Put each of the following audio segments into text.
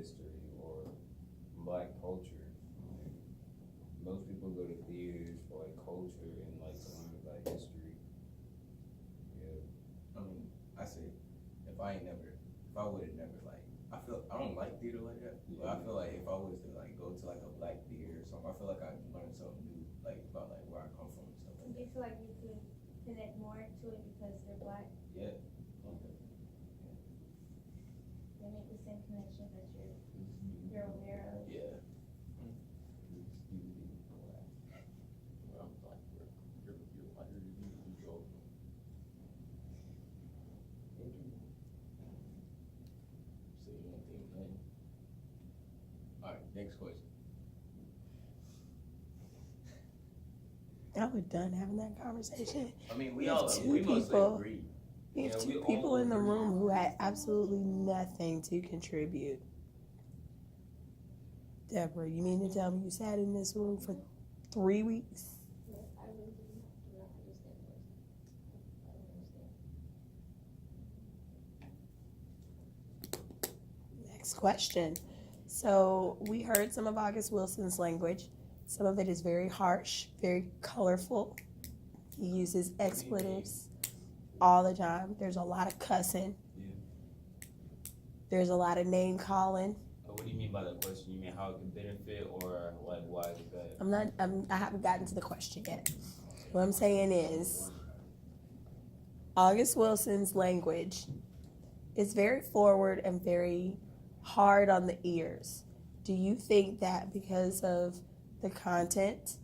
history or black culture. Like, most people go to theaters for like culture and like to learn about history. Yeah. I mean, I say, if I would have never like, I don't like theater like that, but I feel like if I was to like go to like a black theater or something, I feel like I'd learn something new, like about like where I come from and stuff like Do you that. feel like you could connect more to it because they're black? Yeah. They make the same connections that you're aware of. Yeah. Say anything, man. All right, next question. I was done having that conversation. I mean, We have two we mostly people. agree. We have Yeah, two we all people in the agree. room who had absolutely nothing to contribute. Deborah, you mean to tell me you sat in this room for 3 weeks? Yes, I really do not understand this. I don't understand. Next question. So we heard some of August Wilson's language. Some of it is very harsh, very colorful. He uses expletives all the time. There's a lot of cussing. Yeah. There's a lot of name calling. What do you mean by that question? You mean how it can benefit or like why is it bad? I haven't gotten to the question yet. What I'm saying is August Wilson's language is very forward and very hard on the ears. Do you think that because of the content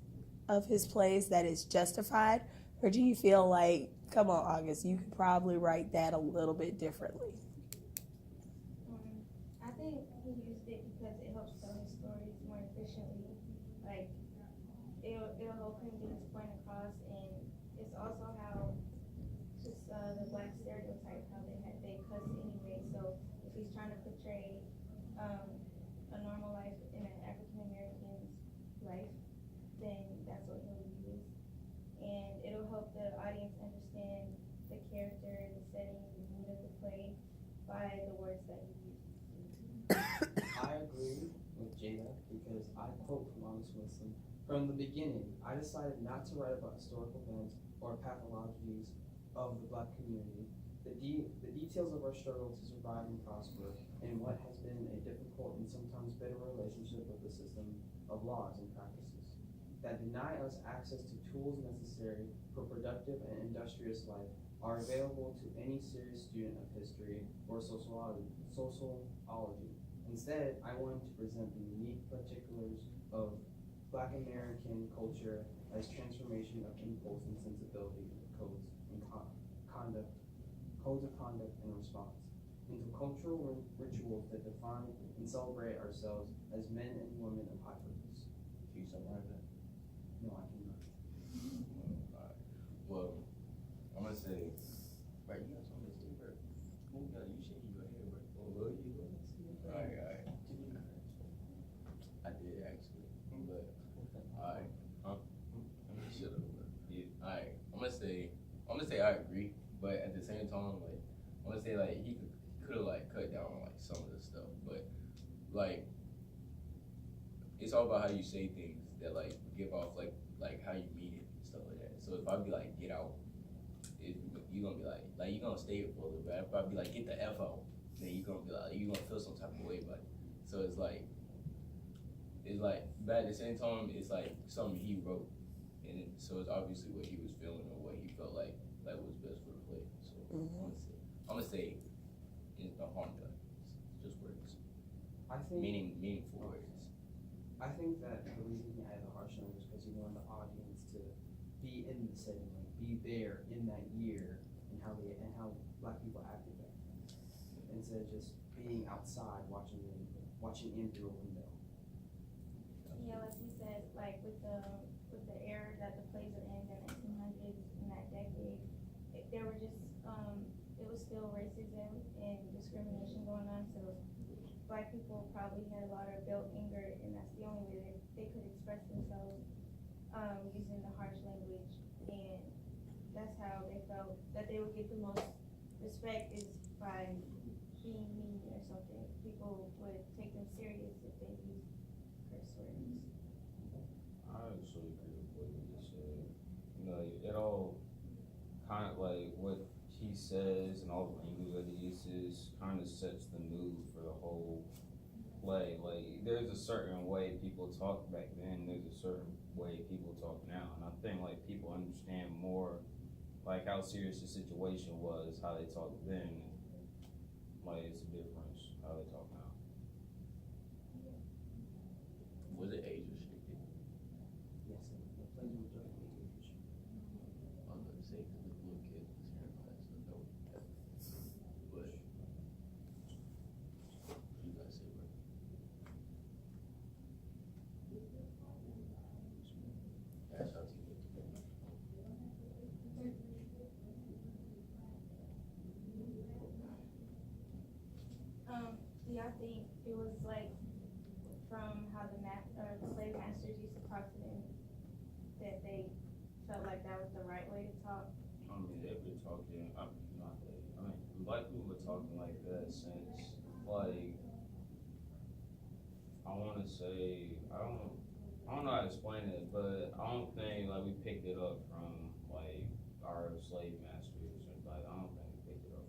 of his plays that is justified? Or do you feel like, come on, August, you could probably write that a little bit differently? I think he used it because it helps tell his stories more efficiently. Like, it'll help him get his point across, and it's also how just the black stereotype, how they cuss anyway. So if he's trying to portray a normal life in an African American's life, then that's what he'll use, and it'll help the audience understand the character, the setting, the mood of the play by the words that he uses. I agree with Jada because I quote from August Wilson. From the beginning, I decided not to write about historical events or pathologies of the black community, the details of our struggle to survive and prosper, and what has been a difficult and sometimes bitter relationship with the system of laws and practices that deny us access to tools necessary for productive and industrious life are available to any serious student of history or sociology. Instead, I wanted to present the unique particulars of Black American culture as transformation of impulse and sensibility, codes and codes of conduct and response, into cultural rituals that define and celebrate ourselves as men and women of high purpose. Can you summarize that? No, I cannot. Alright. Well, I'm gonna say, right, you got something to say, bro. You shaking your head, bro. Well, you go. Alright. I did actually, but alright. Shut up, bro. Yeah. Alright. I'm gonna say I agree, but at the same time, like, I'm gonna say like he could have like cut down on like some of the stuff, but like it's all about how you say things that like give off like how you mean it and stuff like that. So if I be like get out, you gonna be like you gonna stay here for a little bit. If I be like get the F out, then you gonna be like you gonna feel some type of way about it. So it's like, but at the same time, it's like something he wrote, and so it's obviously what he was feeling or what he felt like was best for the play. So I'm gonna say it's no harm done. It's just words, I think meaningful words. I think that the reason he had the harsh language is because he wanted the audience to be in the setting, like be there in that year and how black people acted back then, instead of just being outside watching in through a window. Yeah, like you said, like with the era that the plays are in the 1900s, in that decade, there were just it was still racism and discrimination going on. So black people probably had a lot of built anger, and that's the only way they could express themselves using the harsh language, and that's how they felt that they would get the most respect is by being mean or something. People would take them performances kind of sets the mood for the whole play. Like, there's a certain way people talk back then, there's a certain way people talk now, and I think like people understand more like how serious the situation was, how they talk then. Like, it's a difference how they talk now. Was it age restricted? Yes, and the plays were during the age. I was gonna say, 'cause the little kids was hearing class, so that would be that. But, you guys say, bro? That's how to get to it. Do y'all think it was like from how the slave masters used to talk to them that they felt like that was the right way to talk? I mean, they've been talking, not they, I mean, black people been talking like that since, like, I wanna say, I don't know how to explain it, but I don't think, like, we picked it up from, like, our slave masters, or, like, I don't think we picked it up.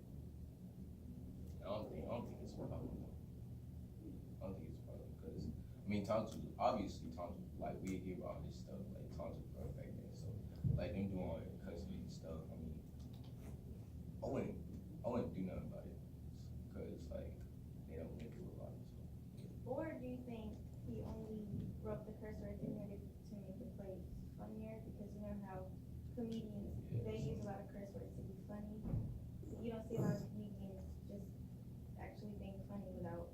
I don't think it's a problem. I don't think it's a problem, because, I mean, Tonto, obviously Tonto, like, we hear about this stuff, like, Tonto brought back then, so, like, them doing all that custody and stuff, I mean, I wouldn't do nothing about it, because, like, they don't went through a lot, so. Or do you think he only wrote the curse words in there to make the play funnier? Because you know how comedians, they use a lot of curse words to be funny. You don't see a lot of comedians just actually being funny without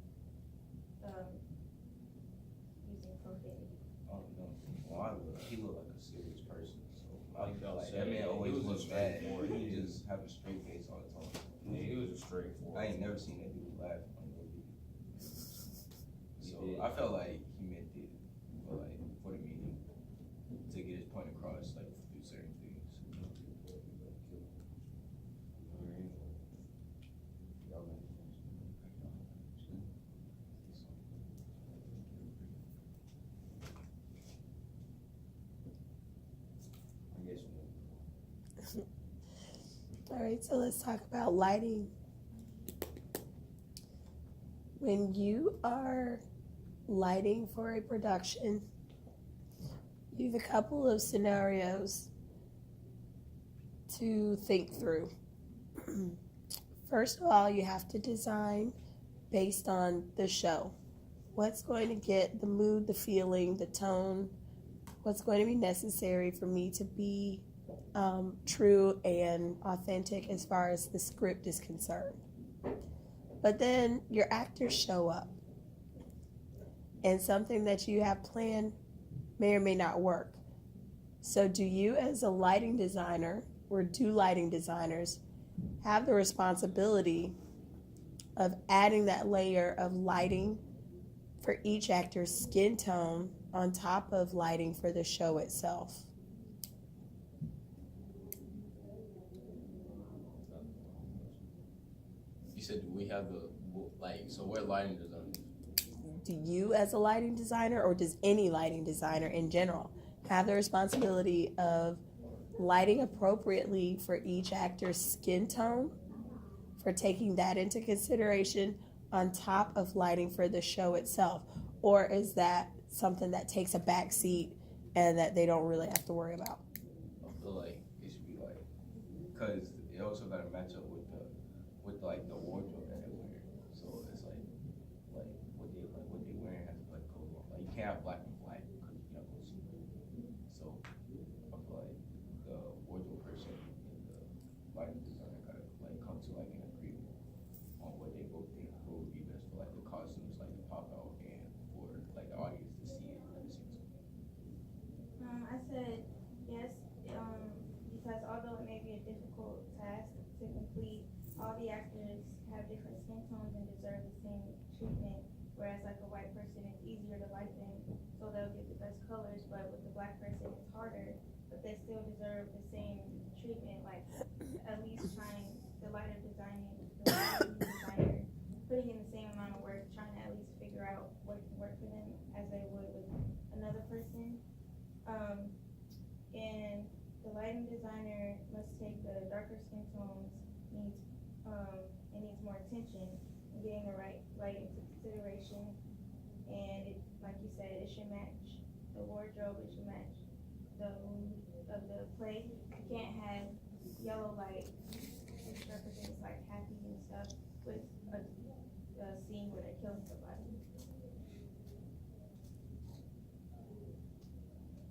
using profanity. I don't know. Well, he looked like a serious person, so I Like y'all feel like said, that man he always was a looks bad. straightforward He dude. just have a straight face all the time. Yeah, he was a straightforward. I ain't never seen that dude laugh on the movie. So did. I felt like he meant it, but like for the media to get his point across, like through certain things. I guess we All right, so let's talk about lighting. When you are lighting for a production, you have a couple of scenarios to think through. First of all, you have to design based on the show. What's going to get the mood, the feeling, the tone, what's going to be necessary for me to be true and authentic as far as the script is concerned. But then your actors show up, and something that you have planned may or may not work. So do you, as a lighting designer, or do lighting designers have the responsibility of adding that layer of lighting for each actor's skin tone on top of lighting for the show itself? You said, do we have the like? So we're lighting designers. Do you, as a lighting designer, or does any lighting designer in general, have the responsibility of lighting appropriately for each actor's skin tone, for taking that into consideration on top of lighting for the show itself? Or is that something that takes a back seat and that they don't really have to worry about? I feel like it should be like, cause it also got to match up with like the wardrobe that they wear. So it's like what they wearing has to like go on. Like you can't have black and white because you're not gonna see it. So I feel like the wardrobe person and the lighting designer gotta like come to like an agreement on what they both think would be best for like the costumes, like to pop out and for like the audience to see it at the same time. I said yes, because although it may be a difficult task to complete, all the actors have different skin tones and deserve the same treatment, whereas like a white person, it's easier to light them, so they'll get the best colors, but with the black person, it's harder, but they still deserve the same treatment, like at least trying, the lighting designer, putting in the same amount of work, trying to at least figure out what can work for them as they would with another person. And the lighting designer must take the darker skin tones, needs it needs more attention, and getting the right light into consideration. And it, like you said, it should match the wardrobe, it should match the mood of the play. You can't have yellow light, which represents like happy and stuff, with a scene where they're killing somebody.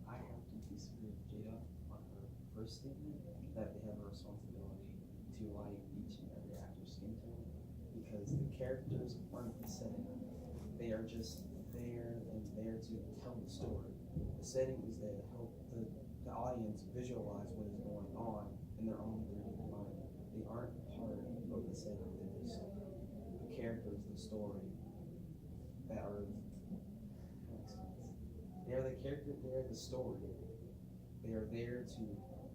I have to disagree with Jada on her first statement that they have a responsibility to light each and every actor's skin tone because the characters aren't the setting. They are just there and there to tell the story. The setting is there to help the audience visualize what is going on in their own 3D mind. They aren't part of the setting. They're just the characters, the story that are. They are the character. They are the story. They are there to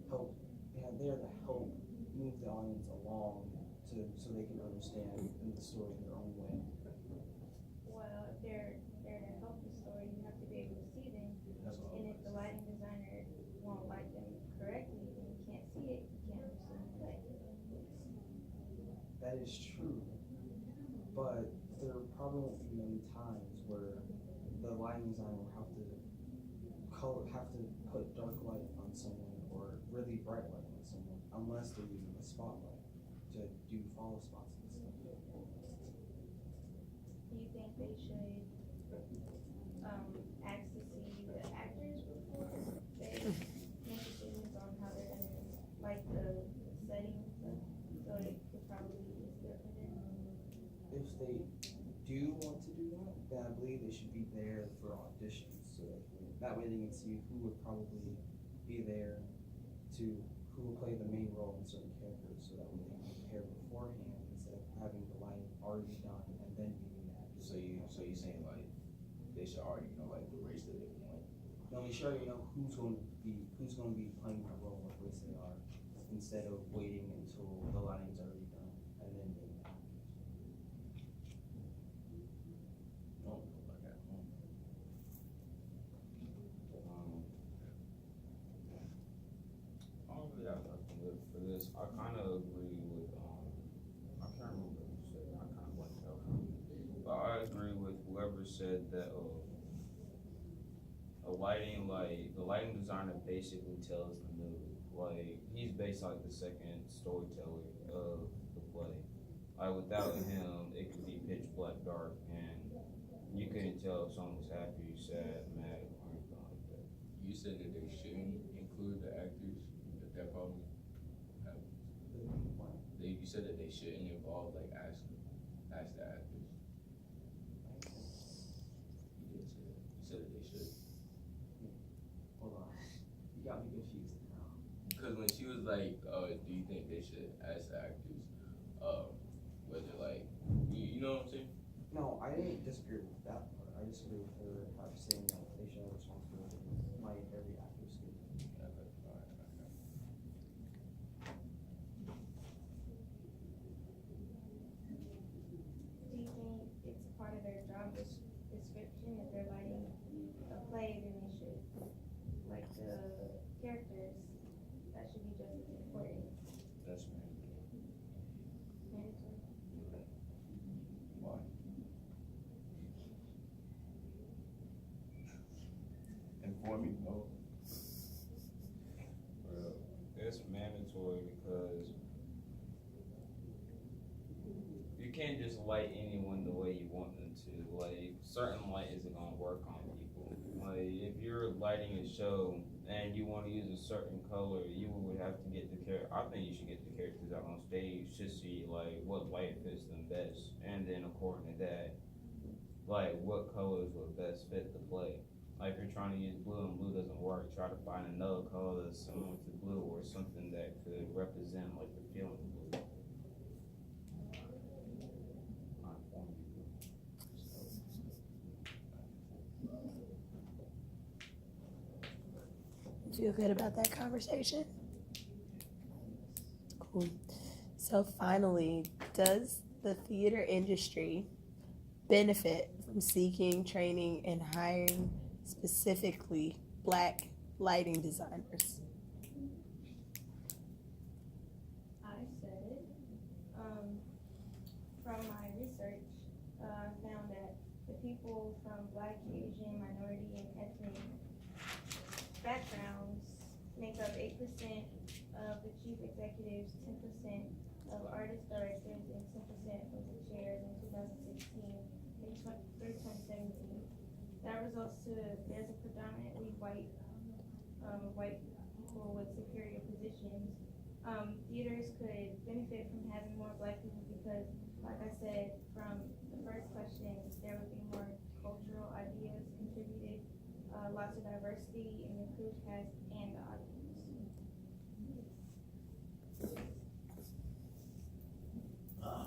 help. They are to help move the audience along so they can understand the story in their own way. Well, if they're there to help the story, you have to be able to see them. And if the lighting designer won't light them correctly, then you can't see it, you can't understand the play. That is true, but there probably won't be many times where the lighting designer will have to put dark light on someone or really bright light on someone, unless they're using a spotlight to do follow spots and stuff. Do you think they should ask to see the actors before they make decisions on how they're gonna like the setting and stuff? So it could probably be easier for them. If they do want to do that, then I believe they should be there for auditions, so that way they can see who would probably be there to who will play the main role in certain characters, so that way they can prepare beforehand instead of having the lighting already done and then meeting the actors. So you saying like they should already know like the race that they want? No, we should already know who's going to be playing that role, what race they are, instead of waiting until the lighting's already done and then meeting the actors. No, like that. I don't really have nothing good for this. I kind of agree with, I can't remember who said it. I kind of blanked out. But I agree with whoever said that, the lighting designer basically tells the mood. Like, he's basically like the second storyteller of the play. Like, without him, it could be pitch black dark, and you couldn't tell if someone was happy, sad, mad, or anything like that. You said that they shouldn't include the actors, that probably happens. You said that they shouldn't involve, like, ask the actors. You did say that. You said that they should. Hold on, you got me confused now. Because when she was like, do you think they should ask the actors, whether like, you know what I'm saying? No, I didn't disagree with that part. I disagree with her saying that they should have responsibility to light every actor's skin. Okay, alright, okay. Do you think it's part of their job description if they're lighting a play, then they should, like the characters, that should be just as important. That's me. Mandatory. Why? Inform me, no. Well, it's mandatory because you can't just light anyone the way you want them to. Like, certain light isn't gonna work on people. Like, if you're lighting a show and you wanna use a certain color, you would have to get I think you should get the characters out on stage to see, like, what light fits them best. And then according to that, like, what colors would best fit the play. Like, if you're trying to use blue and blue doesn't work, try to find another color that's similar to blue or something that could represent, like, the feeling of blue. Feel good about that conversation? Cool. So finally, does the theater industry benefit from seeking, training, and hiring specifically Black lighting designers? I said it. Black, Asian, minority, and ethnic backgrounds make up 8% of the chief executives, 10% of artist directors, and 10% of the chairs in 2016 through 2017. That results to there's a predominantly white people with superior positions. Theaters could benefit from having more black people because, like I said from the first question, there would be more cultural ideas contributed, lots of diversity in the crew, cast, and the audience. I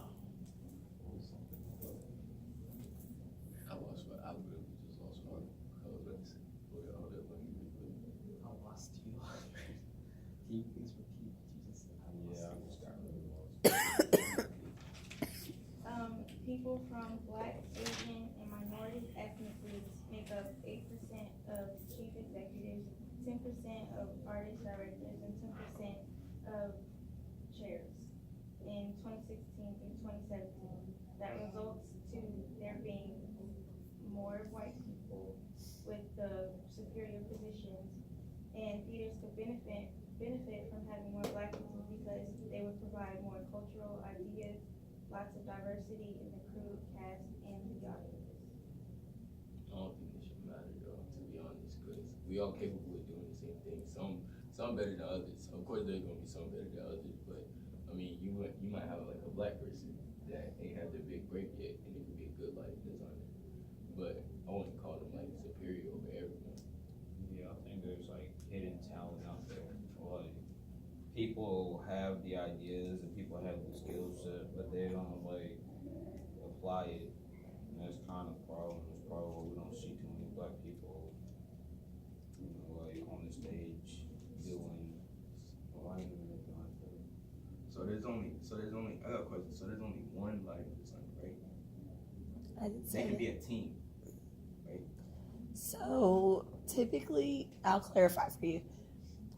literally just lost my. I was about to say, all that money. I lost you. Can you please repeat what you just said? Yeah, I just got really lost. People from Black, Asian, and minority ethnic groups make up 8% of chief executives, 10% of artist directors, and 10% of chairs in 2016 through 2017. That results to there being more white people with the superior positions, and theaters could benefit from having more black people because they would provide more cultural ideas, lots of diversity in the crew, cast, and the audience. I don't think it should matter though, to be honest, because we all capable of doing the same thing. Some better than others. Of course, there's gonna be some better than others, but I mean, you might have like a black person that ain't had their big break yet, and it could be a good lighting designer. But I wouldn't call them like superior over everyone. Yeah, I think there's like hidden talent out there. Like people have the ideas and people have the skill set, but they don't like apply it. And that's kind of a problem. It's probably why we don't see too many black people, you know, like on the stage doing lighting and everything like that. I got a question. So there's only one lighting designer, right? I didn't They say can that. be a team. So typically, I'll clarify for you.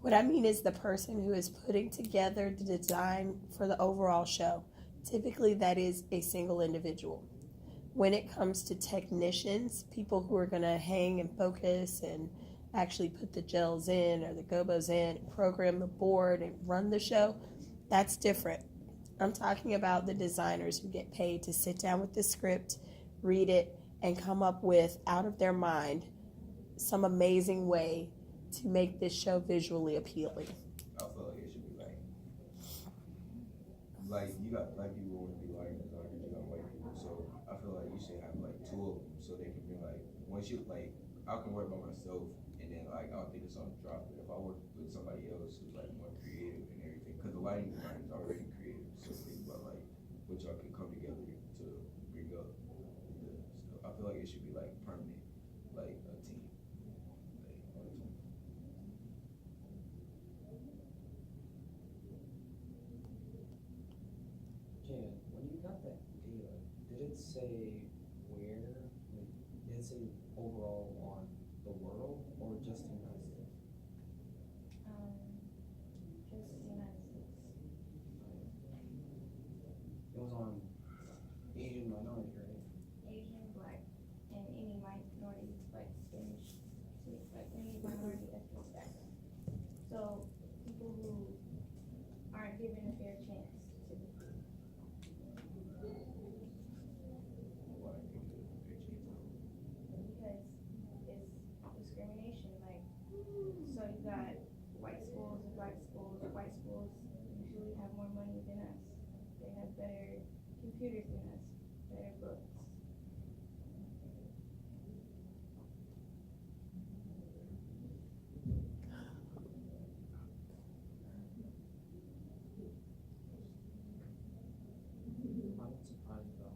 What I mean is the person who is putting together the design for the overall show. Typically, that is a single individual. When it comes to technicians, people who are going to hang and focus and actually put the gels in or the gobos in, program the board and run the show, that's different. I'm talking about the designers who get paid to sit down with the script, read it, and come up with, out of their mind, some amazing way to make this show visually appealing. I feel like it should be like you got black people want to be lighting designers, you got white people, so I feel like you should have like two of them, so they can bring like, once you like, I can work by myself, and then like, I'll think of something to drop, but if I work with somebody else who's like more creative and everything, cause the lighting design is already creative, so think about like, what y'all can come together to bring up the stuff. I feel like it should be like permanent, like a team, like on a team. Jan, when you got that data, did it say where, like, did it say overall on the world or just the United States? Just the United States. It was on Asian minority, right? Asian, Black, and any minority, like Spanish, like any minority ethnic background. So people who aren't given a fair chance typically. Why I think it was a big change. Because it's discrimination, like, so you got white schools and black schools. White schools usually have more money than us. They have better computers than us, better books. I'm not surprised though.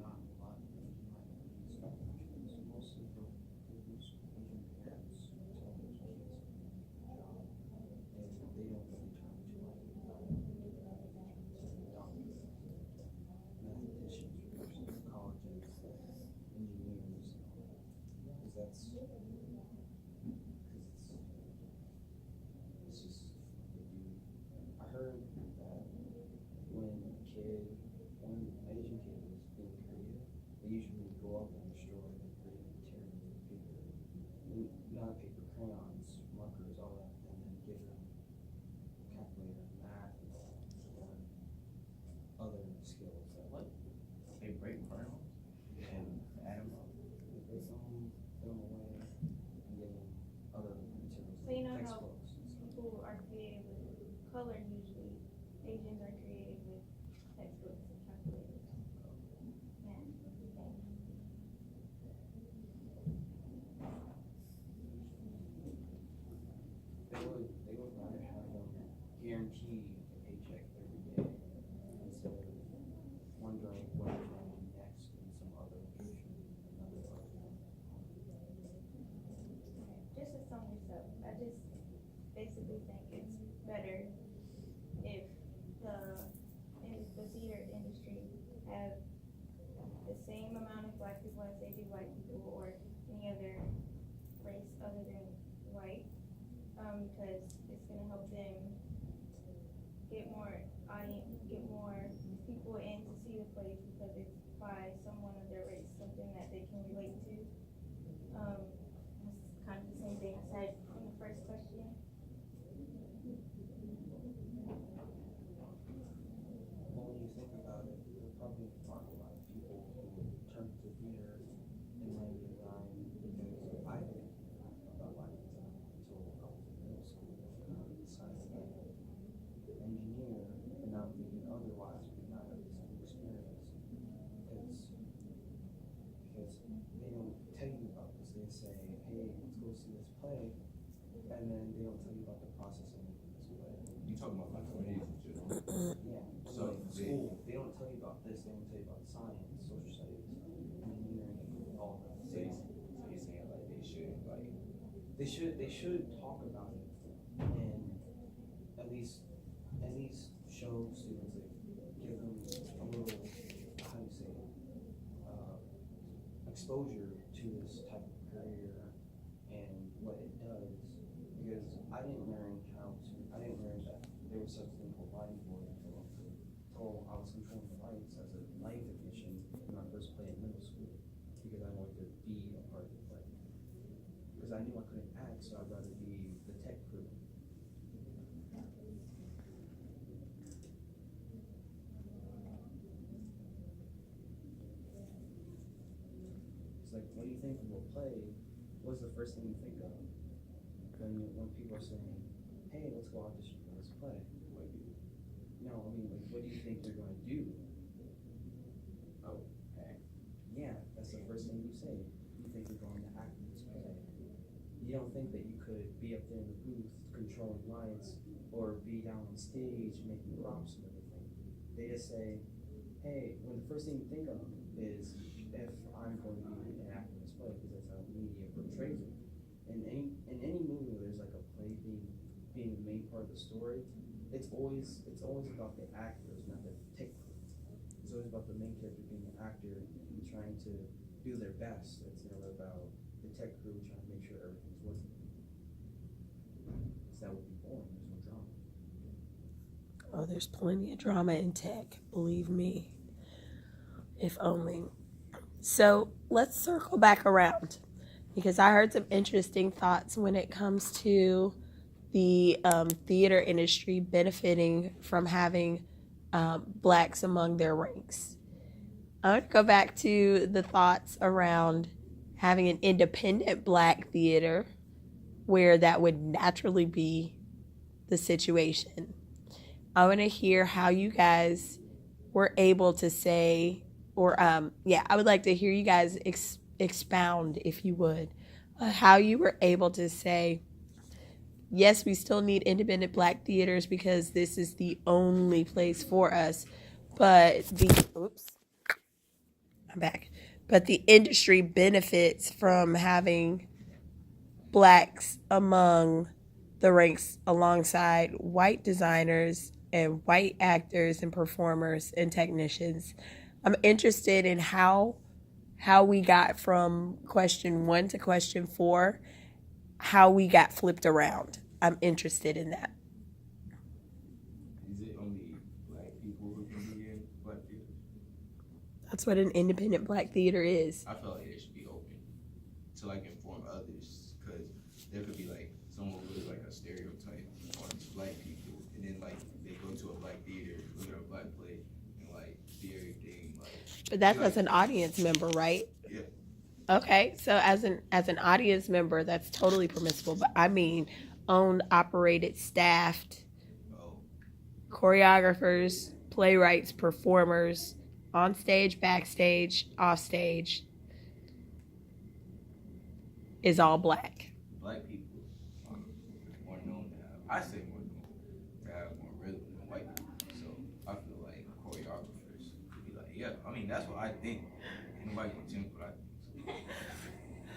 Not a lot of Asian minorities, mostly from Asian parents, so those kids job. They don't really try to like, and that's color usually. Asians are created with textbooks and calculators. And everything. They would rather have guaranteed a paycheck every day instead of wondering what they're going to do next in some other location, another Just to sum this up, I just basically think it's better if the theater industry have the same amount of black people as they do white people or any other race other than white, because it's gonna help them get more audience, get more people in to see the plays because it's by someone of their race, something that they can relate to. It's kind of the same thing I said in the first question. Well, when you think about it, there probably aren't a lot of people who turn to theater and then design because I didn't about lighting design until I was in middle school. And I decided that engineer, and now I'm thinking otherwise would not have the same experience because they don't tell you about this. They say, hey, let's go see this play, and then they don't tell you about the process of making this play. You talking about faculties in general? Yeah. So So school, they don't tell you about this. They don't tell you about science, social studies, engineering, all that. So you're saying like they should like They should talk about it and at least show students, like give them a little, how do you say it, exposure to this type of career and what it does. Because I didn't learn that there was such a thing called lighting board until I was controlling the lights as a lighting technician in my first play in middle school because I wanted to be a part of the play. Because I knew I couldn't act, so I'd rather be the tech crew. It's like when you think of a play, what's the first thing you think of? When people are saying, hey, let's go audition for this play. Like, no, I mean, like, what do you think you're going to do? oh act. Yeah, that's the first thing you say. You think you're going to act in this play. You don't think that you could be up there in the booth controlling lights or be down on stage making props and everything. They just say, hey, when the first thing you think of is if I'm going to be an actor in this play because that's how media portrays it. In any movie where there's like a play being the main part of the story, it's always about the actors, not the tech crew. It's always about the main character being an actor and trying to do their best. It's never about the tech crew trying to make sure everything's working. Because that would be boring. There's no drama. Oh, there's plenty of drama in tech, believe me. If only. So let's circle back around because I heard some interesting thoughts when it comes to the theater industry benefiting from having blacks among their ranks. I want to go back to the thoughts around having an independent black theater where that would naturally be the situation. I want to hear how you guys were able to say, or I would like to hear you guys expound, if you would, how you were able to say, yes, we still need independent black theaters because this is the only place for us, but but the industry benefits from having blacks among the ranks alongside white designers and white actors and performers and technicians. I'm interested in how we got from question 1 to question 4, how we got flipped around. I'm interested in that. Is it only black people who can be in black theaters? That's what an independent black theater is. I feel like it should be open to like inform others, because there could be like someone with like a stereotype on black people, and then like they go to a black theater, look at a black play, and like see everything like. But that's as an audience member, right? Yeah. Okay, so as an audience member, that's totally permissible. But I mean, owned, operated, staffed. Oh, choreographers, playwrights, performers, on stage, backstage, off stage, is all black. Black people are more known to have, I say more known to have more rhythm than white people. So I feel like choreographers could be like, yeah, I mean, that's what I think. Anybody can change what I think. So,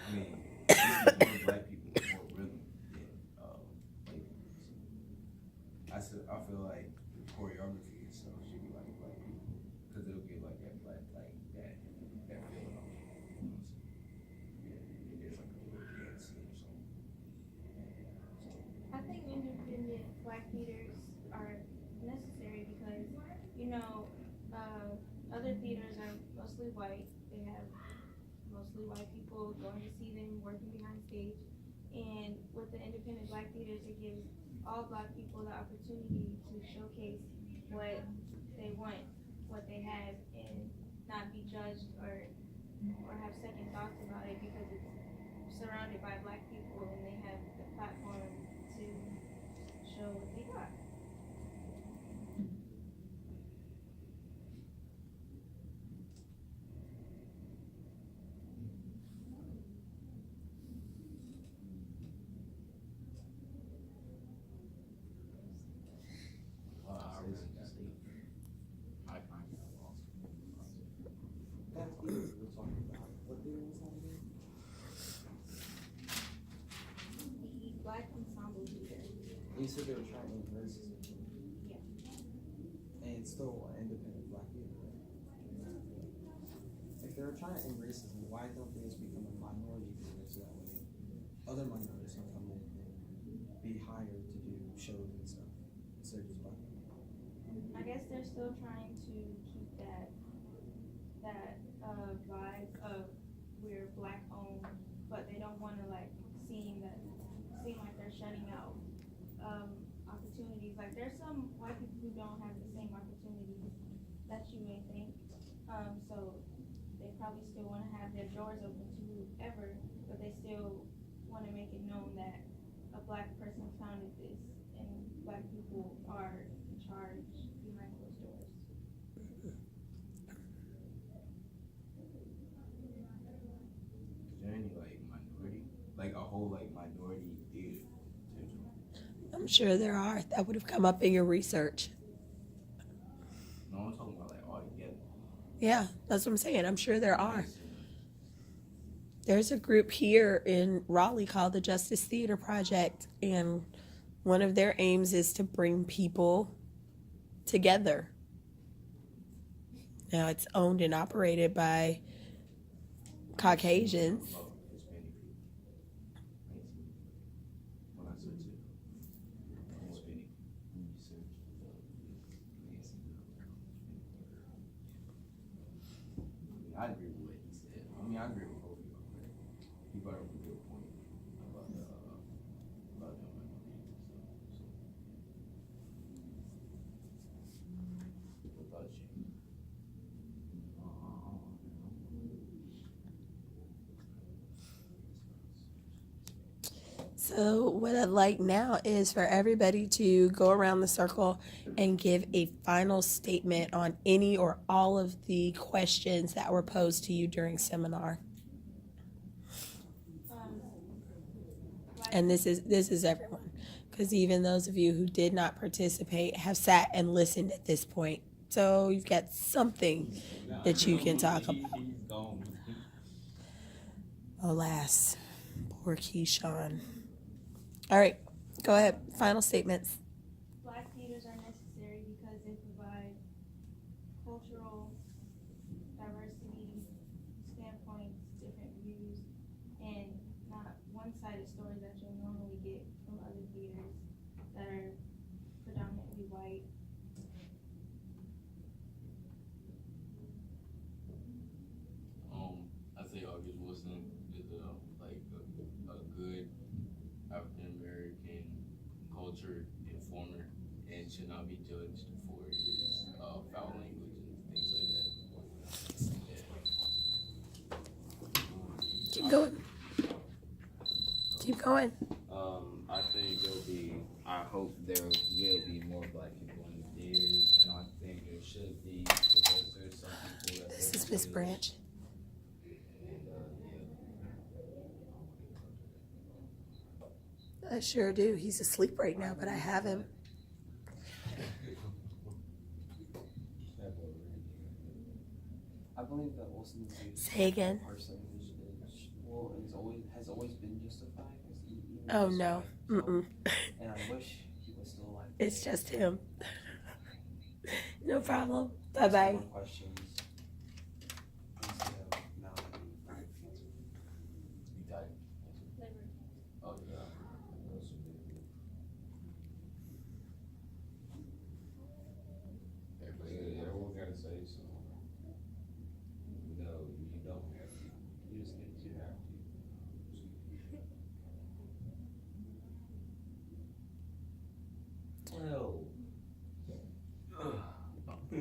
I mean, this is more black people with more rhythm than white people. So I feel like choreography and stuff should be like black people. Because it'll give like that black, like that feeling off. You know what I'm saying? Yeah, there's like a little dance scene or something. I think independent black theaters are necessary because, you know, other theaters are mostly white. They have mostly white people going to see them working behind stage. And with the independent black theaters, it gives all black people the opportunity to showcase what they want, what they have, and not be judged or have second thoughts about it because it's surrounded by black people and they have the platform to show what they got. That theater we're talking about, what theater was that again? The Black Ensemble Theater. You said they were trying to end racism. Yeah. And it's still an independent black theater, right? If they were trying to end racism, why don't they just become a minority theater so that way other minorities can come in and be hired to do shows and stuff instead of just black people? I guess they're still trying to keep that vibe of we're black owned, but they don't want to like seem like they're shutting out opportunities. Like there's some white people who don't have the same opportunities that you may think. So they probably still want to have their doors open to whoever, but they still want to make it known that a black person founded this and black people are in charge behind closed doors. Is there any like minority, like a whole like minority theater? I'm sure there are. That would have come up in your research. No, I'm talking about like all together. Yeah, that's what I'm saying. I'm sure there are. There's a group here in Raleigh called the Justice Theater Project, and one of their aims is to bring people together. Now, it's owned and operated by Caucasians. Hispanic people. When I search it, Hispanic. When you search, I agree with what he said. I mean, I agree with both of y'all. He brought up a good point about the about them minorities and stuff. So, what about you? So, what I'd like now is for everybody to go around the circle and give a final statement on any or all of the questions that were posed to you during seminar. And this is everyone, because even those of you who did not participate have sat and listened at this point. So you've got something that you can talk about. He's gone. Alas, poor Keyshawn. All right, go ahead. Final statements. Black theaters are necessary because they provide cultural diversity, standpoints, different views, and not one-sided stories that you'll normally get from other theaters that are predominantly white. I say August Wilson is a good African American culture informer and should not be judged for his foul language and things like that. Keep going. Keep going. I think I hope there will be more black people in the this branch. I sure do. He's asleep right now, but I have him. I believe that Wilson's Say again. person has always been justified. Oh no. Mm-mm. And I wish he was still alive. It's just him. No problem. Bye bye. More questions instead of Mallory. You got it. Oh, yeah. Everyone gotta say something. No, you don't have to. You just get to have to. Well. You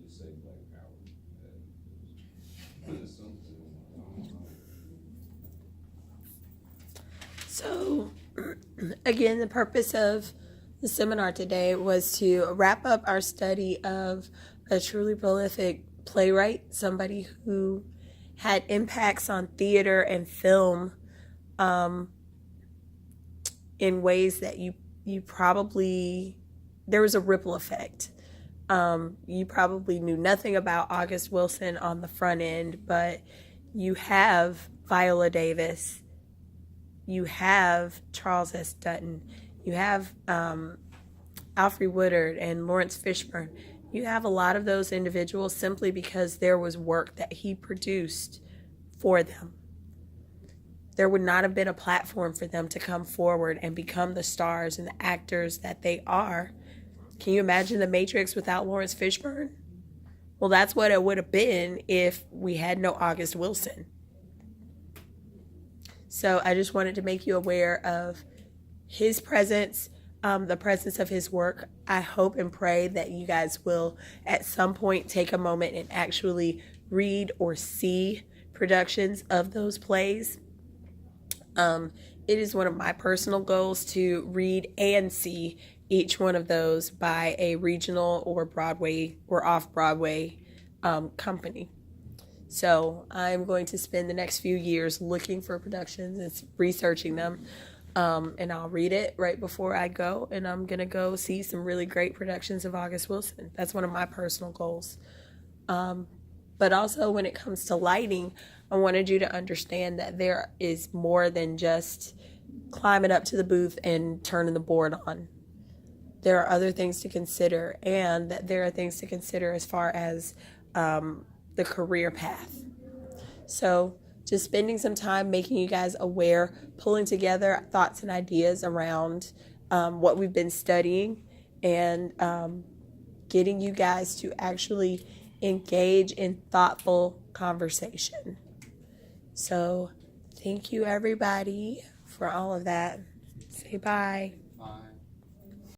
just say Black Power. So, again, the purpose of the seminar today was to wrap up our study of a truly prolific playwright, somebody who had impacts on theater and film in ways that you probably, there was a ripple effect. You probably knew nothing about August Wilson on the front end, but you have Viola Davis, you have Charles S. Dutton, you have Alfre Woodard and Lawrence Fishburne. You have a lot of those individuals simply because there was work that he produced for them. There would not have been a platform for them to come forward and become the stars and the actors that they are. Can you imagine The Matrix without Lawrence Fishburne? Well, that's what it would have been if we had no August Wilson. So I just wanted to make you aware of his presence, the presence of his work. I hope and pray that you guys will at some point take a moment and actually read or see productions of those plays. It is one of my personal goals to read and see each one of those by a regional or Broadway or off-Broadway company. So I'm going to spend the next few years looking for productions and researching them. And I'll read it right before I go, and I'm going to go see some really great productions of August Wilson. That's one of my personal goals. But also when it comes to lighting, I wanted you to understand that there is more than just climbing up to the booth and turning the board on. There are other things to consider, and that there are things to consider as far as the career path. So just spending some time making you guys aware, pulling together thoughts and ideas around what we've been studying, and getting you guys to actually engage in thoughtful conversation. So thank you everybody for all of that. Say bye.